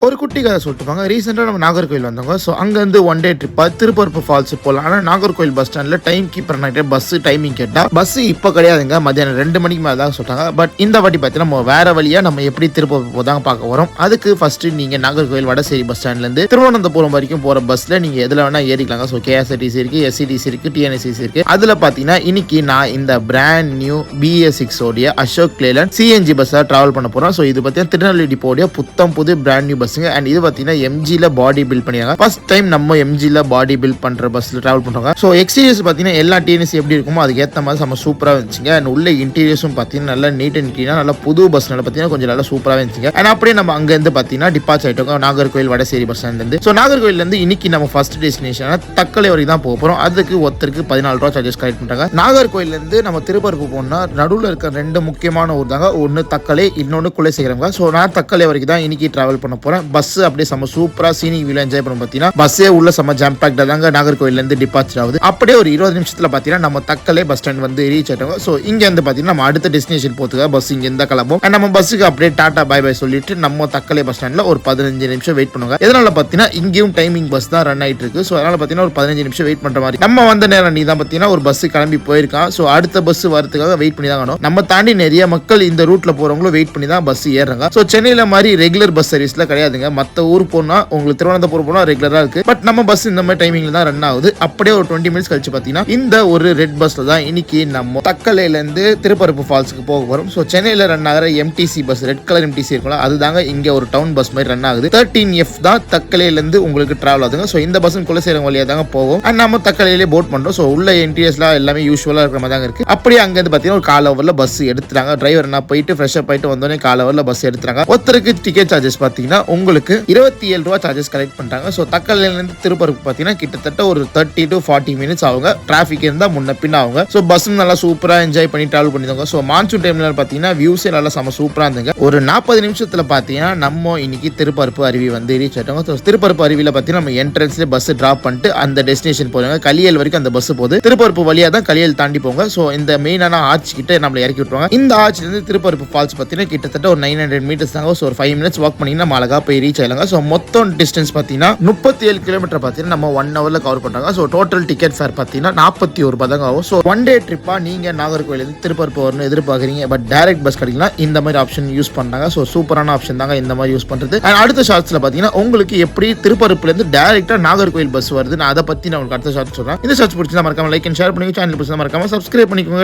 ஒரு குட்டி கதை சொல்லிட்டுப்பாங்க. ரீசெண்டாக நம்ம நாகர்கோவில் வந்தவங்க. ஸோ அங்கேருந்து ஒன் டே ட்ரிப்பாக திருப்பரப்பு ஃபால்ஸ் போகலாம். ஆனால் நாகர்கோவில் பஸ் ஸ்டாண்டில் டைம் கீப்பர் நாகிட்ட பஸ் டைமிங் கேட்டால் பஸ் இப்போ கிடையாதுங்க, மத்தியானம் 2 மணிக்கு மேலே தான் சொல்லிட்டாங்க. பட் இந்த வாட்டி பார்த்தீங்கன்னா நம்ம வேற வழியாக நம்ம எப்படி திருப்பரப்பு போதாங்க பார்க்க வரோம். அதுக்கு ஃபர்ஸ்ட்டு நீங்கள் நாகர்கோவில் வடசேரி பஸ் ஸ்டாண்ட்லேருந்து திருவனந்தபுரம் வரைக்கும் போகிற பஸ்ஸில் நீங்கள் எதில் வேணால் ஏறிக்கலாங்க. ஸோ கேஎஸ்ஆர்டிசி இருக்குது, எஸ்சிடிசி இருக்குது, டிஎன்எஸ்சிசி இருக்குது. அதில் பார்த்தீங்கன்னா இன்னைக்கு நான் இந்த பிராண்ட் நியூ BS6 ஓடைய அசோக் லேலண்ட் சிஎன்ஜி பஸ்ஸாக ட்ராவல் பண்ண போகிறோம். ஸோ இது பார்த்தீங்கன்னா திருநெல்வேலி டிப்போடைய புத்தம் புது பிராண்ட் நியூ பஸ்ஸுங்க. அண்ட் இது பார்த்தீங்கன்னா எம்ஜில பாடி பில்ட் பண்ணிருக்காங்க. ஃபர்ஸ்ட் டைம் நம்ம எம்ஜில பாடி பில்ட் பண்ற பஸ்ல டிராவல் பண்றாங்க. ஸோ எக்ஸ்டீரியர்ஸ் பார்த்தீங்கன்னா எல்லா டிஎன்எஸ் எப்படி இருக்குமோ அதுக்கு ஏற்ற மாதிரி நம்ம சூப்பராக இருந்துச்சுங்க. அண்ட் உள்ள இன்டீரியர்ஸும் பார்த்தீங்கன்னா நல்லா நீட் அண்ட் கிளீனா நல்லா புது பஸ்னால பார்த்தீங்கன்னா கொஞ்சம் நல்லா சூப்பராக இருந்துச்சுங்க. அண்ட் அப்படியே நம்ம அங்கேருந்து பார்த்தீங்கன்னா டிபார்ச் ஆயிட்டோம் நாகர்கோவில் வடசேரி பஸ் ஸ்டாண்ட்லேருந்து. ஸோ நாகர்கோவிலேருந்து இன்னைக்கு நம்ம ஃபர்ஸ்ட் டெஸ்டினேஷன் தக்கலை வரைக்கும் தான் போக போகிறோம். அதுக்கு ஒருத்தருக்கு 14 ரூபா சார்ஜஸ் கலெக்ட் பண்ணுறாங்க. நாகர்கோவிலேருந்து நம்ம திருப்பரப்பு போனால் நடுவில் இருக்க 2 முக்கியமான ஊர் தாங்க. ஒன்று தக்கலை, இன்னொன்று குலசேகரங்க. ஸோ நான் தக்கலை வரைக்கும் தான் இன்னைக்கு டிராவல் பண்ண போகிறேன். பஸ் அப்படியே நம்ம சூப்பரா சீனிங் வியூல என்ஜாய் பண்ண பார்த்தீங்கன்னா பஸ்ஸே உள்ள செம்ம ஜாம் பேக்டா தாங்க நாகர்கோவில்ல இருந்து டிபார்ச்சர் ஆகுது. அப்படியே ஒரு 20 நிமிஷத்துல பார்த்தீங்கன்னா நம்ம தக்கலை பஸ் ஸ்டாண்ட் வந்து ரீச் ஆயிட்டோம். ஸோ இங்க இருந்து பார்த்தீங்கன்னா நம்ம அடுத்த டெஸ்டினேஷன் போறதுக்காக பஸ் இங்க இருந்தா கிளம்பும். நம்ம பஸ்ஸுக்கு அப்படியே டாடா பை பை சொல்லிட்டு நம்ம தக்கலை பஸ் ஸ்டாண்ட்ல ஒரு 15 நிமிஷம் வெயிட் பண்ணுவாங்க. இதனால பார்த்தீங்கன்னா இங்கேயும் டைமிங் பஸ் தான் ரன் ஆயிட்டு இருக்கு. ஸோ அதனால பார்த்தீங்கன்னா ஒரு 15 நிமிஷம் வெயிட் பண்ற மாதிரி. நம்ம வந்த நேரம் நீ தான் பார்த்தீங்கன்னா ஒரு பஸ் கிளம்பி போயிருக்கான். ஸோ அடுத்த பஸ் வரதுக்காக வெயிட் பண்ணி தான் வேணும். நம்ம தாண்டி நிறைய மக்கள் இந்த ரூட்ல போறவங்களும் வெயிட் பண்ணி தான் பஸ் ஏறுறாங்க. ஸோ சென்னையில மாதிரி ரெகுலர் பஸ் சர்வீஸ்ல கிடையாதுங்க. மற்ற ஊர் போனா உங்களுக்கு திருவனந்தபுரம் போனா ரெகுலரா இருக்கு. பட் நம்ம பஸ் இந்த மாதிரி டைமிங்ல தான் ரன் ஆகுது. அப்படியே ஒரு 20 மினிட்ஸ் கழிச்சு பாத்தீங்கன்னா இந்த ஒரு ரெட் பஸ்ல தான் இன்னைக்கு நம்ம தக்கலையில இருந்து திருப்பரப்பு ஃபால்ஸ்க்கு போக வரும். ஸோ சென்னையில ரன் ஆகிற MTC bus, red colour MTC இருக்கும்ல, அதுதாங்க இங்க ஒரு டவுன் பஸ் மாதிரி ரன் ஆகுது. 13F தான் தக்கலையில இருந்து உங்களுக்கு டிராவல் ஆகுதுங்க. ஸோ இந்த பஸ் குலசேகரம் வழியா தாங்க போகும். அண்ட் நம்ம தக்கலையிலே போட் பண்றோம். ஸோ உள்ள இன்டீரியர்ஸ்லாம் எல்லாமே யூஸ்வலா இருக்கிற மாதிரி தாங்க இருக்கு. அப்படியே அங்க இருந்து பாத்தீங்கன்னா ஒரு கால் ஓவர்ல பஸ் எடுத்துறாங்க. டிரைவர் நான் போயிட்டு ஃப்ரெஷ் அப் ஆயிட்டு வந்தோடனே கால் ஓவர்ல பஸ் எடுத்துறாங்க. ஒருத்தருக்கு டிக்கெட் சார்ஜஸ் பாத்தீங்கன்னா உங்களுக்கு 27 ரூபா சார்ஜஸ் கலெக்ட் பண்றாங்க. ஸோ தக்கலையிலேருந்து திருப்பரப்பு பார்த்தீங்கன்னா கிட்டத்தட்ட ஒரு 30 to 40 மினிட்ஸ் ஆகுங்க. டிராஃபிக் இருந்தால் முன்ன பின்ன ஆகுங்க. ஸோ பஸ் நல்லா சூப்பராக என்ஜாய் பண்ணி டிராவல் பண்ணிடுவாங்க. ஸோ மான்சூன் டைம்ல பார்த்தீங்கன்னா வியூஸே நல்லா செம்ம சூப்பராக இருந்துங்க. ஒரு 40 நிமிஷத்தில் பார்த்தீங்கன்னா நம்ம இன்னைக்கு திருப்பரப்பு அருவி வந்து ரீச் ஆயிட்டோங்க. ஸோ திருப்பரப்பு அருவியில் பார்த்தீங்கன்னா நம்ம என்ட்ரன்ஸ்லேயே பஸ் ட்ராப் பண்ணிட்டு அந்த டெஸ்டினேஷன் போறாங்க. கலியல் வரைக்கும் அந்த பஸ் போகுது. திருப்பரப்பு வழியாக தான் கலியல் தாண்டி போங்க. ஸோ இந்த மெயினான ஆர்ச் கிட்ட நம்மளை இறக்கி விட்டுருவாங்க. இந்த ஆர்ச்லேருந்து திருப்பரப்பு ஃபால்ஸ் பார்த்தீங்கன்னா கிட்டத்தட்ட ஒரு 900 மீட்டர்ஸ் தாங்க. ஸோ ஒரு 5 மினிட்ஸ் வாக் பண்ணிங்கன்னா நம்ம அழகா போய் ரீச் ஆயிடலாங்க. ஸோ மொத்தம் டிஸ்டன்ஸ் பார்த்தீங்கன்னா 37 கிலோமீட்டர் பார்த்தீங்கன்னா நம்ம 1 ஹவர்ல கவர் பண்றாங்க. ஸோ டோட்டல் டிக்கெட் ஃபேர் பார்த்தீங்கன்னா 41 ரூபாய் தாங்க ஆகும். ஸோ ஒன் டே ட்ரிப்பா நீங்க நாகர்கோவிலேருந்து திருப்பரப்பு வரணும் எதிர்பார்க்குறீங்க, பட் டைரக்ட் பஸ் கிடைக்கலாம், இந்த மாதிரி ஆப்ஷன் யூஸ் பண்ணாங்க. ஸோ சூப்பரான ஆப்ஷன் தாங்க இந்த மாதிரி யூஸ் பண்றது. அடுத்த ஷார்ட்ஸ்ல பார்த்தீங்கன்னா உங்களுக்கு எப்படி திருப்பரப்புலேருந்து டைரக்டா நாகர்கோவில் பஸ் வருது, நான் அதை பத்தி நான் உங்களுக்கு அடுத்த ஷார்ட் சொல்றேன். இந்த ஷார்ட்ஸ் பிடிச்சா மறக்காம லைக் அண்ட் ஷேர் பண்ணுங்க. சேனல் பிடிச்சா மறக்காம சப்ஸ்கிரைப் பண்ணிக்கோங்க.